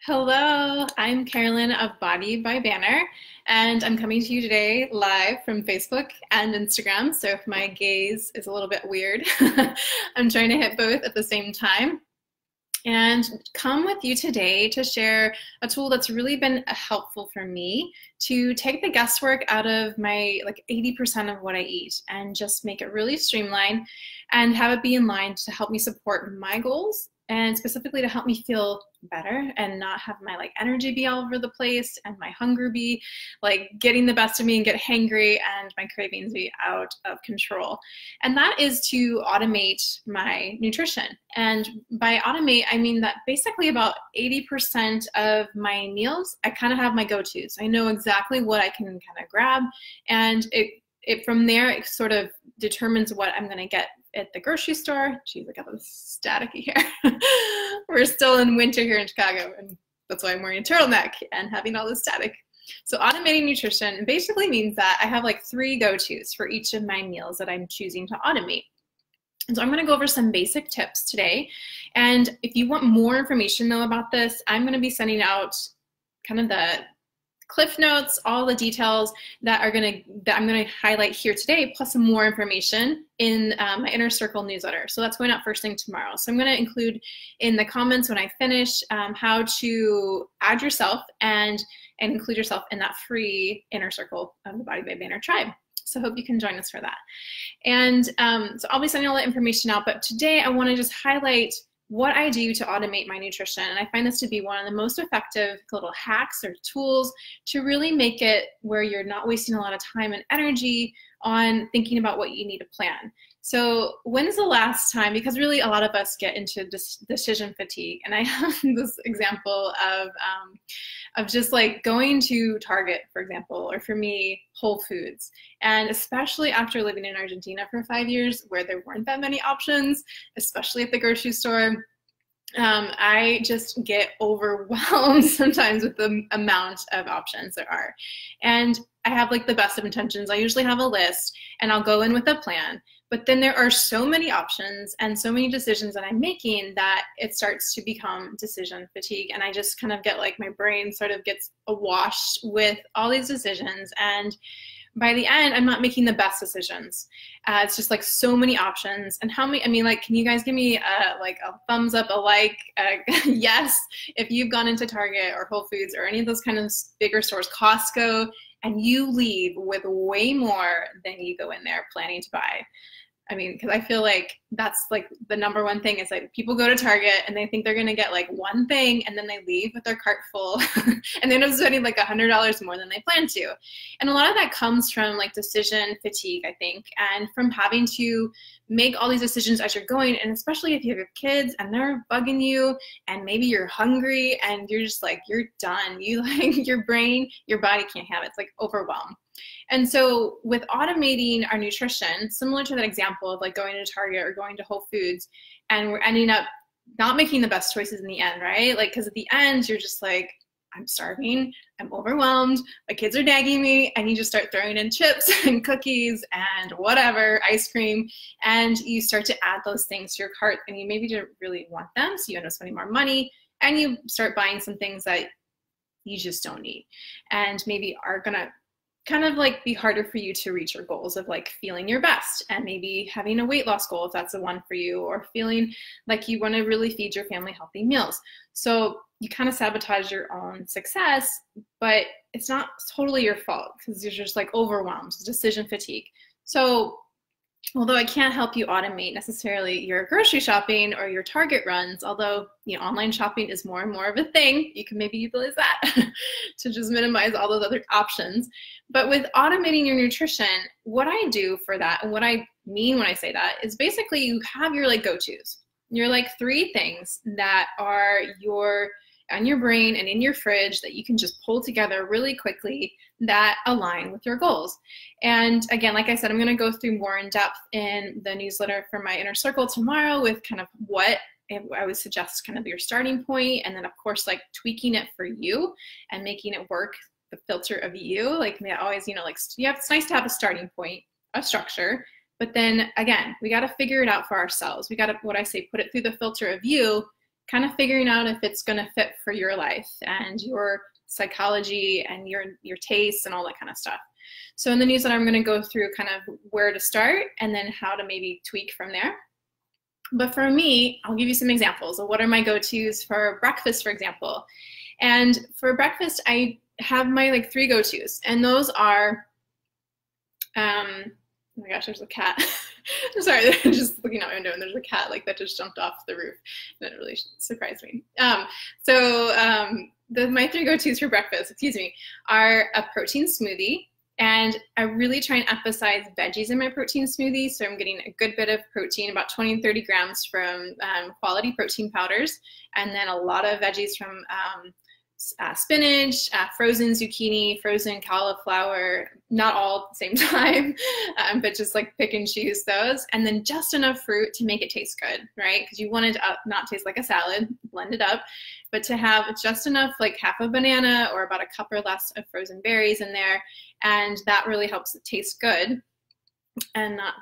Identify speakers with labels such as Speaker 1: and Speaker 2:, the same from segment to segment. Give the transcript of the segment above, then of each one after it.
Speaker 1: Hello, I'm Carolyn of Body by Banner, and I'm coming to you today live from Facebook and Instagram. So if my gaze is a little bit weird, I'm trying to hit both at the same time. And come with you today to share a tool that's really been helpful for me to take the guesswork out of my 80% of what I eat and just make it really streamlined and have it be in line to help me support my goals and specifically to help me feel better and not have my energy be all over the place and my hunger be getting the best of me and get hangry and my cravings be out of control. And that is to automate my nutrition. And by automate, I mean that basically about 80% of my meals, I kind of have my go-tos. I know exactly what I can kind of grab, and it from there, it sort of determines what I'm going to get at the grocery store. Geez, I got this staticky here. We're still in winter here in Chicago, and that's why I'm wearing a turtleneck and having all this static. So automating nutrition basically means that I have 3 go-tos for each of my meals that I'm choosing to automate. And so I'm going to go over some basic tips today. And if you want more information though about this, I'm going to be sending out kind of the Cliff Notes, all the details that I'm going to highlight here today, plus some more information in my Inner Circle newsletter. So that's going out first thing tomorrow. So I'm going to include in the comments when I finish how to add yourself and include yourself in that free Inner Circle of the Body by Banner tribe. So I hope you can join us for that. And so I'll be sending all that information out, but today I want to just highlight what I do to automate my nutrition. And I find this to be one of the most effective little hacks or tools to really make it where you're not wasting a lot of time and energy on thinking about what you need to plan. So when's the last time, because really a lot of us get into decision fatigue, and I have this example of just going to Target, for example, or for me, Whole Foods. And especially after living in Argentina for 5 years where there weren't that many options, especially at the grocery store, I just get overwhelmed sometimes with the amount of options there are. And I have the best of intentions. I usually have a list and I'll go in with a plan. But then there are so many options and so many decisions that I'm making that it starts to become decision fatigue. And I just kind of get my brain sort of gets awash with all these decisions. And by the end, I'm not making the best decisions. It's just so many options. And how many, I mean, can you guys give me a thumbs up, a yes, if you've gone into Target or Whole Foods or any of those kind of bigger stores, Costco, and you leave with way more than you go in there planning to buy. I mean, because I feel that's the #1 thing is people go to Target and they think they're going to get one thing and then they leave with their cart full and they end up spending $100 more than they plan to. And a lot of that comes from decision fatigue, I think, and from having to make all these decisions as you're going. And especially if you have kids and they're bugging you and maybe you're hungry and you're just you're done. Your brain, your body can't have it. It's overwhelmed. And so with automating our nutrition, similar to that example of going to Target or going to Whole Foods, and we're ending up not making the best choices in the end, right? Because at the end, you're just I'm starving, I'm overwhelmed, my kids are nagging me, and you just start throwing in chips and cookies and whatever, ice cream, and you start to add those things to your cart, and you maybe don't really want them, so you end up spending more money, and you start buying some things that you just don't need, and maybe are gonna kind of be harder for you to reach your goals of feeling your best and maybe having a weight loss goal if that's the one for you, or feeling you want to really feed your family healthy meals. So you kind of sabotage your own success, but it's not totally your fault because you're just overwhelmed, decision fatigue. So although I can't help you automate necessarily your grocery shopping or your Target runs, although online shopping is more and more of a thing, you can maybe utilize that to just minimize all those other options. But with automating your nutrition, what I do for that, and what I mean when I say that, is basically you have your go-tos. Your 3 things that are on your brain and in your fridge that you can just pull together really quickly that align with your goals. And again, like I said, I'm going to go through more in depth in the newsletter for my Inner Circle tomorrow with kind of what I would suggest kind of your starting point, and then of course tweaking it for you and making it work the filter of you. They always, it's nice to have a starting point, a structure, but then again, we got to figure it out for ourselves. We got to, what I say, put it through the filter of you kind of figuring out if it's going to fit for your life and your psychology and your tastes and all that kind of stuff. So in the newsletter, I'm going to go through kind of where to start and then how to maybe tweak from there. But for me, I'll give you some examples of what are my go-tos for breakfast, for example. And for breakfast, I have my like 3 go-tos, and those are, oh my gosh, there's a cat. I'm sorry, just looking out my window and there's a cat like that just jumped off the roof. That really surprised me. My 3 go-tos for breakfast, are a protein smoothie. And I really try and emphasize veggies in my protein smoothie. So I'm getting a good bit of protein, about 20 to 30 grams from quality protein powders, and then a lot of veggies from spinach, frozen zucchini, frozen cauliflower, not all at the same time, but just like pick and choose those. And then just enough fruit to make it taste good, right? Because you want it to not taste like a salad, blend it up, but to have just enough, like half a banana or about a cup or less of frozen berries in there. And that really helps it taste good and not,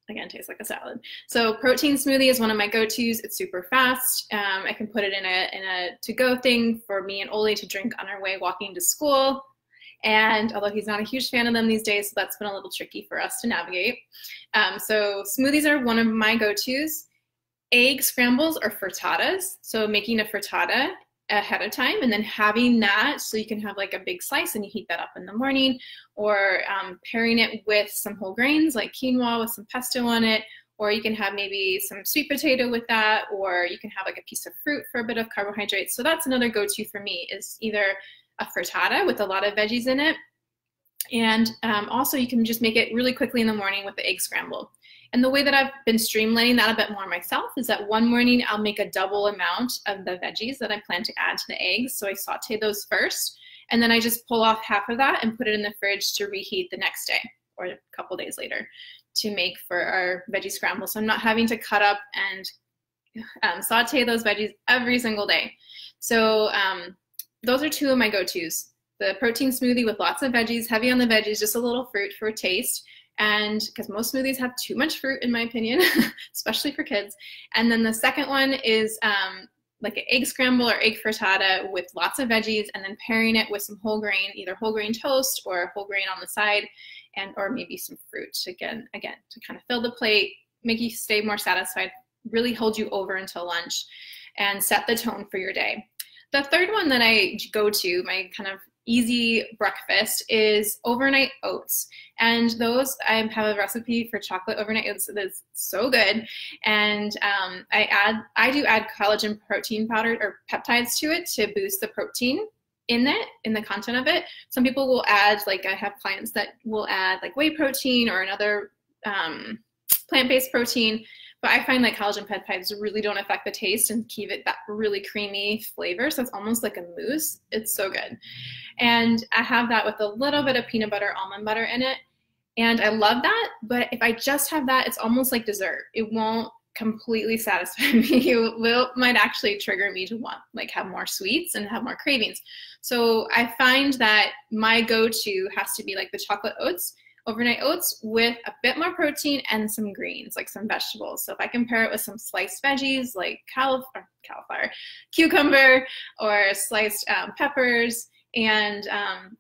Speaker 1: again, taste like a salad. So protein smoothie is one of my go-tos. It's super fast. I can put it in a to-go thing for me and Oli to drink on our way walking to school. And although he's not a huge fan of them these days, so that's been a little tricky for us to navigate. So smoothies are one of my go-tos. Egg scrambles or frittatas. So making a frittata ahead of time and then having that so you can have like a big slice and you heat that up in the morning, or pairing it with some whole grains like quinoa with some pesto on it, or you can have maybe some sweet potato with that, or you can have like a piece of fruit for a bit of carbohydrates. So that's another go-to for me, is either a frittata with a lot of veggies in it, and also you can just make it really quickly in the morning with the egg scramble. And the way that I've been streamlining that a bit more myself is that one morning I'll make a double amount of the veggies that I plan to add to the eggs. So I saute those first, and then I just pull off half of that and put it in the fridge to reheat the next day or a couple days later to make for our veggie scramble. So I'm not having to cut up and saute those veggies every single day. So those are 2 of my go-tos. The protein smoothie with lots of veggies, heavy on the veggies, just a little fruit for taste. And because most smoothies have too much fruit, in my opinion, especially for kids. And then the second one is like an egg scramble or egg frittata with lots of veggies, and then pairing it with some whole grain, either whole grain toast or whole grain on the side, and or maybe some fruit to, again, to kind of fill the plate, make you stay more satisfied, really hold you over until lunch, and set the tone for your day. The third one that I go to, my kind of easy breakfast, is overnight oats. And those, I have a recipe for chocolate overnight oats that is so good. And I do add collagen protein powder or peptides to it to boost the protein in the content of it. Some people will add, like I have clients that will add like whey protein or another plant-based protein. But I find that collagen peptides really don't affect the taste and keep it that really creamy flavor. So it's almost like a mousse. It's so good. And I have that with a little bit of peanut butter, almond butter in it. And I love that. But if I just have that, it's almost like dessert. It won't completely satisfy me. It might actually trigger me to want, like, have more sweets and have more cravings. So I find that my go-to has to be like the chocolate oats, overnight oats with a bit more protein and some greens, like some vegetables. So if I can pair it with some sliced veggies like cauliflower, cucumber, or sliced peppers, and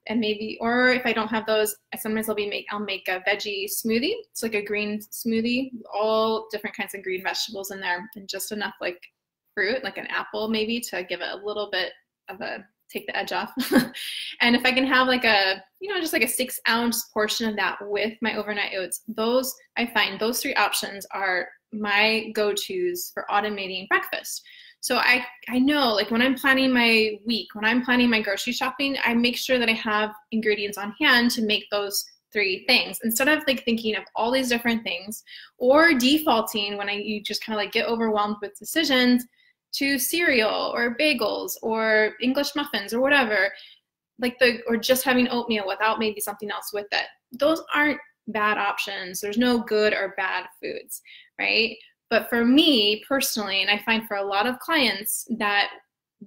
Speaker 1: maybe, or if I don't have those, sometimes I'll make a veggie smoothie. It's like a green smoothie, all different kinds of green vegetables in there, and just enough like fruit, like an apple maybe, to give it a little bit of a, take the edge off. And if I can have like a, just like a 6-ounce portion of that with my overnight oats, those, I find those 3 options are my go-tos for automating breakfast. So I know, like, when I'm planning my week, when I'm planning my grocery shopping, I make sure that I have ingredients on hand to make those 3 things, instead of like thinking of all these different things, or defaulting when you just kind of like get overwhelmed with decisions to cereal or bagels or English muffins or whatever, or just having oatmeal without maybe something else with it. Those aren't bad options. There's no good or bad foods, right? But for me personally, and I find for a lot of clients, that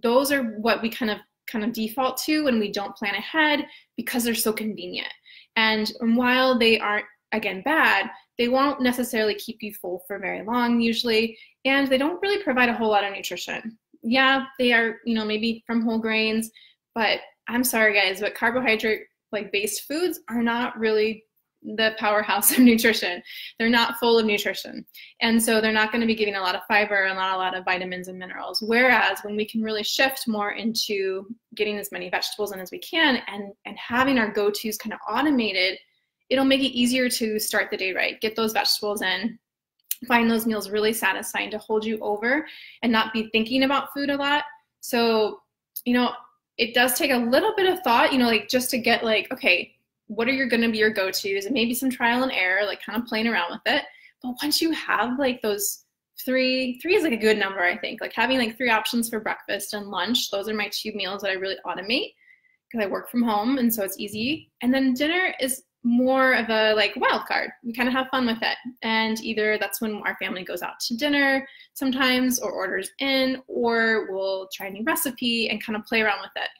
Speaker 1: those are what we kind of default to when we don't plan ahead, because they're so convenient. And while they aren't, again, bad, they won't necessarily keep you full for very long usually, and they don't really provide a whole lot of nutrition. Yeah, they are, maybe from whole grains, but I'm sorry guys, but carbohydrate like based foods are not really the powerhouse of nutrition. They're not full of nutrition. And so they're not going to be giving a lot of fiber and not a lot of vitamins and minerals. Whereas when we can really shift more into getting as many vegetables in as we can and having our go-tos kind of automated, it'll make it easier to start the day right, get those vegetables in, find those meals really satisfying to hold you over and not be thinking about food a lot. So, it does take a little bit of thought, like just to get like, okay, what are going to be your go-tos, and maybe some trial and error, like kind of playing around with it. But once you have like those three is like a good number, I think, like having like 3 options for breakfast and lunch. Those are my 2 meals that I really automate because I work from home. And so it's easy. And then dinner is more of a like wild card. We kind of have fun with it. And either that's when our family goes out to dinner sometimes or orders in, or we'll try a new recipe and kind of play around with it.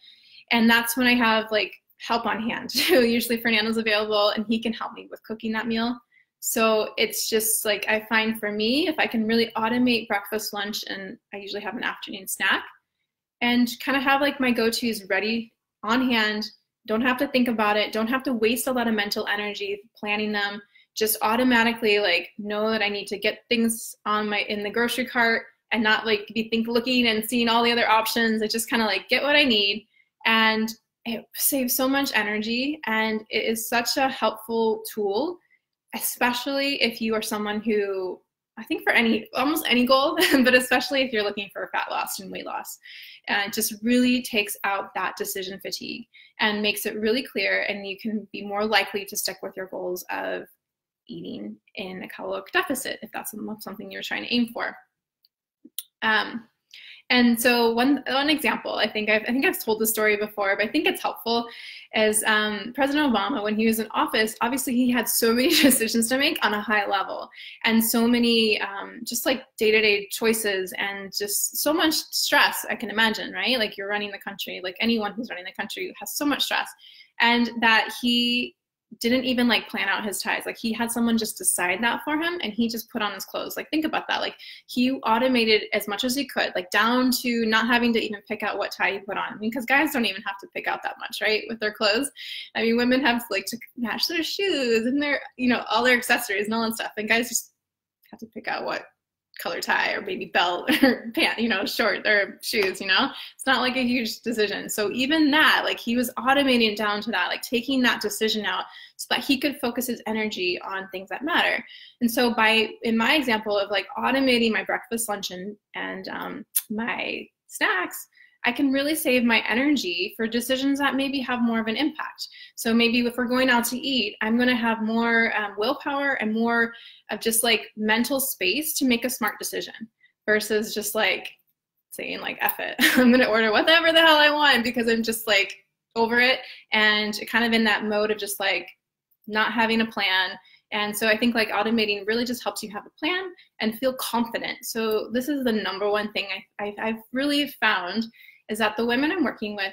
Speaker 1: And that's when I have like help on hand too. Usually Fernando's available and he can help me with cooking that meal. So it's just like, I find for me, if I can really automate breakfast, lunch, and I usually have an afternoon snack and kind of have like my go-tos ready on hand, don't have to think about it, don't have to waste a lot of mental energy planning them, just automatically like know that I need to get things in the grocery cart and not like be looking and seeing all the other options. I just kind of like get what I need, and it saves so much energy, and it is such a helpful tool, especially if you are someone who, I think for almost any goal, but especially if you're looking for fat loss and weight loss. It just really takes out that decision fatigue and makes it really clear, and you can be more likely to stick with your goals of eating in a caloric deficit if that's something you're trying to aim for. And so one example, I think I've told the story before, but I think it's helpful, is President Obama, when he was in office, obviously he had so many decisions to make on a high level, and so many just like day-to-day choices, and just so much stress, I can imagine, right? Like you're running the country, like anyone who's running the country has so much stress, and that he didn't even like plan out his ties. Like he had someone just decide that for him, and he just put on his clothes. Like think about that. Like he automated as much as he could, like down to not having to even pick out what tie he put on. I mean, because guys don't even have to pick out that much, right? With their clothes. I mean, women have like to match their shoes and their, all their accessories and all that stuff. And guys just have to pick out what color tie or maybe belt or pant, short or shoes, it's not like a huge decision. So even that, like he was automating down to that, like taking that decision out so that he could focus his energy on things that matter. And so in my example of like automating my breakfast, lunch, and my snacks, I can really save my energy for decisions that maybe have more of an impact. So maybe if we're going out to eat, I'm going to have more willpower and more of just like mental space to make a smart decision versus just like saying like, F it, I'm going to order whatever the hell I want because I'm just like over it and kind of in that mode of just like not having a plan. And so I think like automating really just helps you have a plan and feel confident. So this is the number one thing I've really found is that the women I'm working with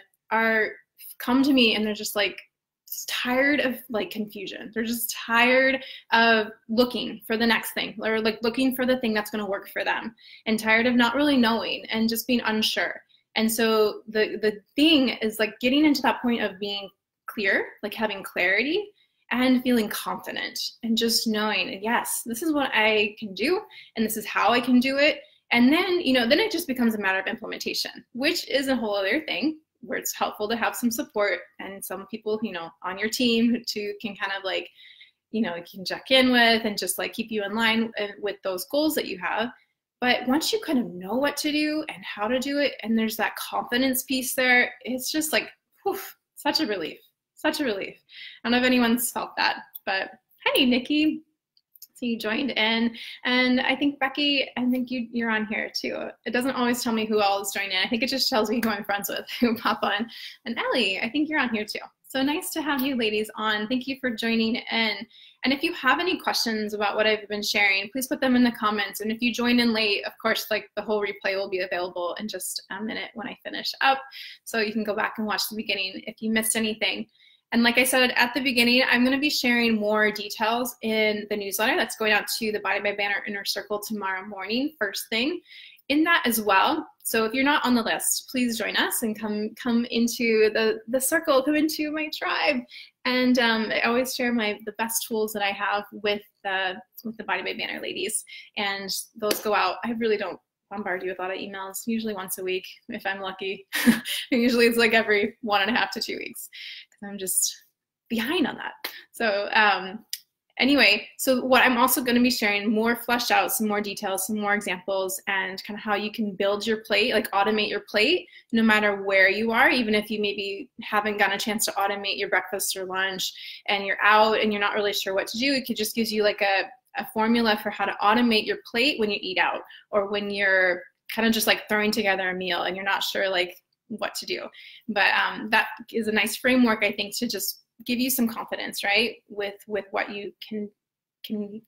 Speaker 1: come to me and they're just like tired of like confusion. They're just tired of looking for the next thing, or like looking for the thing that's going to work for them, and tired of not really knowing and just being unsure. And so the thing is like getting into that point of being clear, like having clarity and feeling confident and just knowing, yes, this is what I can do and this is how I can do it. And then, then it just becomes a matter of implementation, which is a whole other thing where it's helpful to have some support and some people, on your team who can kind of like, you can check in with and just like keep you in line with those goals that you have. But once you kind of know what to do and how to do it, and there's that confidence piece there, it's just like, whew, such a relief, such a relief. I don't know if anyone's felt that, but hi, Nikki. So you joined in, and I think Becky, you're on here too. It doesn't always tell me who all is joining in. I think it just tells me who I'm friends with, who pop on. And Ellie, I think you're on here too. So nice to have you ladies on. Thank you for joining in. And if you have any questions about what I've been sharing, please put them in the comments. And if you join in late, of course, like the whole replay will be available in just a minute when I finish up. So you can go back and watch the beginning if you missed anything. And like I said at the beginning, I'm going to be sharing more details in the newsletter that's going out to the Body by Banner Inner Circle tomorrow morning, first thing. in that as well, so if you're not on the list, please join us and come into the circle, come into my tribe. And I always share the best tools that I have with the Body by Banner ladies, and those go out. I really don't bombard you with a lot of emails, usually once a week if I'm lucky. Usually it's like every 1.5 to 2 weeks because I'm just behind on that. So anyway, so what I'm also going to be sharing more fleshed out, some more details, some more examples, and kind of how you can build your plate, like automate your plate, no matter where you are, even if you maybe haven't gotten a chance to automate your breakfast or lunch and you're out and you're not really sure what to do. It could just gives you like a formula for how to automate your plate when you eat out, or when you're kind of just like throwing together a meal and you're not sure like what to do. But that is a nice framework, I think, to just give you some confidence, right, with what you can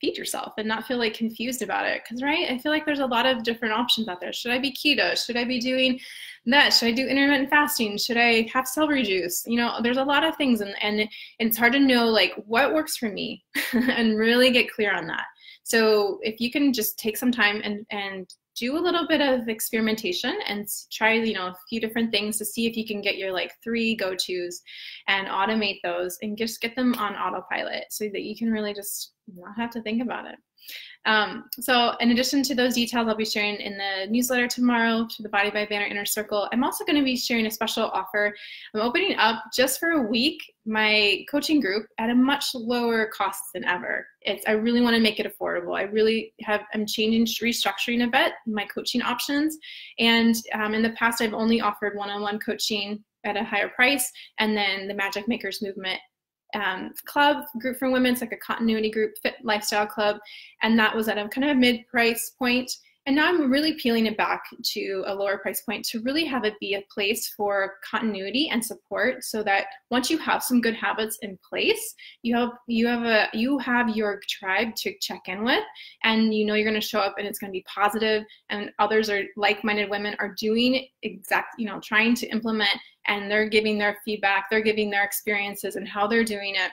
Speaker 1: feed yourself and not feel like confused about it. Because, right, I feel like there's a lot of different options out there. Should I be keto? Should I be doing that? Should I do intermittent fasting? Should I have celery juice? You know, there's a lot of things, and it's hard to know like what works for me and really get clear on that. So if you can just take some time and do a little bit of experimentation and try, you know, a few different things to see if you can get your like 3 go-tos and automate those and just get them on autopilot so that you can really just not have to think about it. So in addition to those details I'll be sharing in the newsletter tomorrow to the Body by Banner Inner Circle, I'm also going to be sharing a special offer. I'm opening up just for a week my coaching group at a much lower cost than ever. I really want to make it affordable. I'm restructuring a bit my coaching options. And in the past, I've only offered one-on-one coaching at a higher price, and then the Magic Makers Movement club group for women. It's like a continuity group, fit lifestyle club, and that was at a kind of mid-price point. And now I'm really peeling it back to a lower price point to really have it be a place for continuity and support, so that once you have some good habits in place, you have your tribe to check in with, and you know you're going to show up and it's going to be positive, and others are like-minded women are doing trying to implement, and they're giving their feedback, they're giving their experiences and how they're doing it.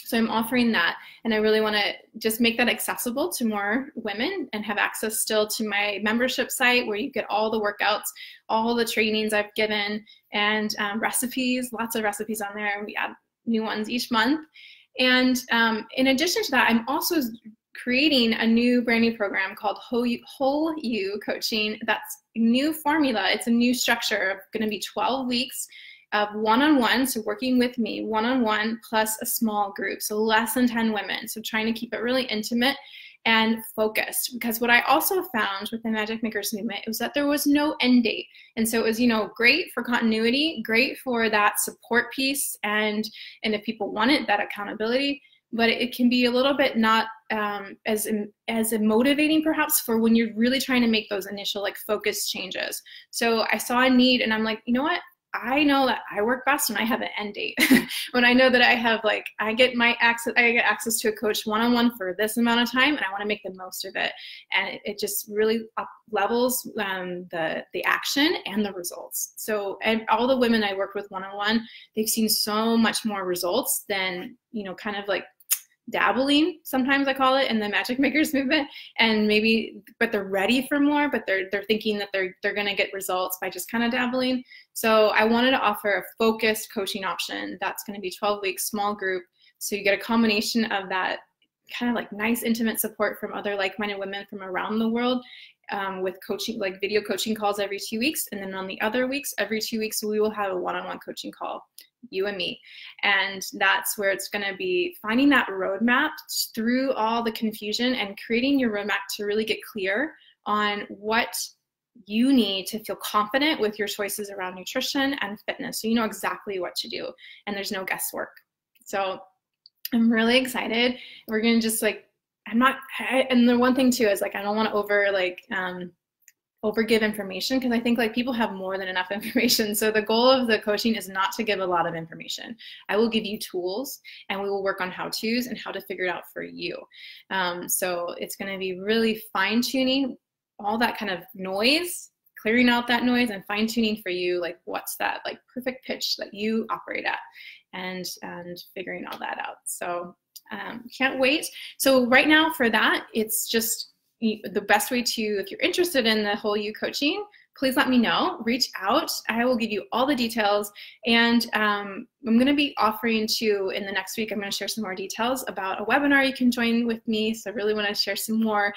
Speaker 1: So I'm offering that, and I really want to just make that accessible to more women and have access still to my membership site where you get all the workouts, all the trainings I've given, and recipes, lots of recipes on there, and we add new ones each month. And in addition to that, I'm also creating a brand new program called Whole You Coaching. That's a new formula. It's a new structure, going to be 12 weeks of one-on-one, so working with me one-on-one plus a small group, so less than 10 women. So trying to keep it really intimate and focused, because what I also found with the Magic Makers Movement was that there was no end date. And so it was, great for continuity, great for that support piece, and if people want it, that accountability, but it can be a little bit not as motivating perhaps for when you're really trying to make those initial like focus changes. So I saw a need, and I'm like, you know what? I know that I work best when I have an end date. When I know that I get access to a coach one-on-one for this amount of time, and I want to make the most of it. And it just really up levels the action and the results. So, and all the women I work with one-on-one, they've seen so much more results than, kind of like dabbling, sometimes I call it, in the Magic Makers Movement, and but they're ready for more, but they're thinking that they're going to get results by just kind of dabbling. So I wanted to offer a focused coaching option that's going to be 12 weeks, small group, so you get a combination of that kind of like nice intimate support from other like-minded women from around the world, with coaching, like video coaching calls every 2 weeks, and then on the other weeks, every 2 weeks, we will have a one-on-one coaching call, you and me. And that's where it's going to be finding that roadmap through all the confusion and creating your roadmap to really get clear on what you need to feel confident with your choices around nutrition and fitness. So you know exactly what to do, and there's no guesswork. So I'm really excited. We're going to just and the one thing too is I don't want to overgive information, because I think people have more than enough information. So the goal of the coaching is not to give a lot of information. I will give you tools, and we will work on how-tos and how to figure it out for you. So it's going to be really fine-tuning all that kind of noise, clearing out that noise, and fine-tuning for you, what's that perfect pitch that you operate at, and figuring all that out. So can't wait. So right now for that, it's just the best way to, if you're interested in the whole you coaching, please let me know. Reach out. I will give you all the details. And I'm going to be offering to, in the next week, I'm going to share some more details about a webinar you can join with me. So I really want to share some more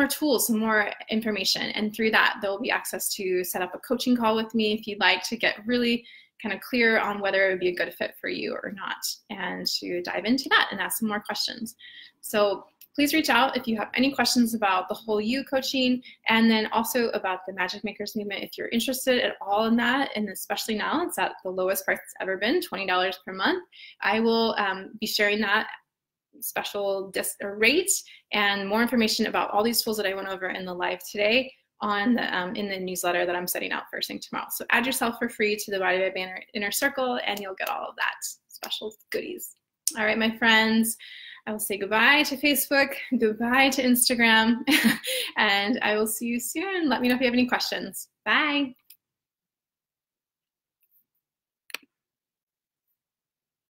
Speaker 1: tools, some more information. And through that, there will be access to set up a coaching call with me if you'd like to get really kind of clear on whether it would be a good fit for you or not, and to dive into that and ask some more questions. So please reach out if you have any questions about the whole you coaching, and then also about the Magic Makers movement if you're interested at all in that, and especially now it's at the lowest price it's ever been, $20 per month. I will be sharing that special rate and more information about all these tools that I went over in the live today on the, in the newsletter that I'm setting out first thing tomorrow. So add yourself for free to the Body by Banner Inner Circle and you'll get all of that special goodies. All right, my friends, I will say goodbye to Facebook, goodbye to Instagram, and I will see you soon. Let me know if you have any questions. Bye.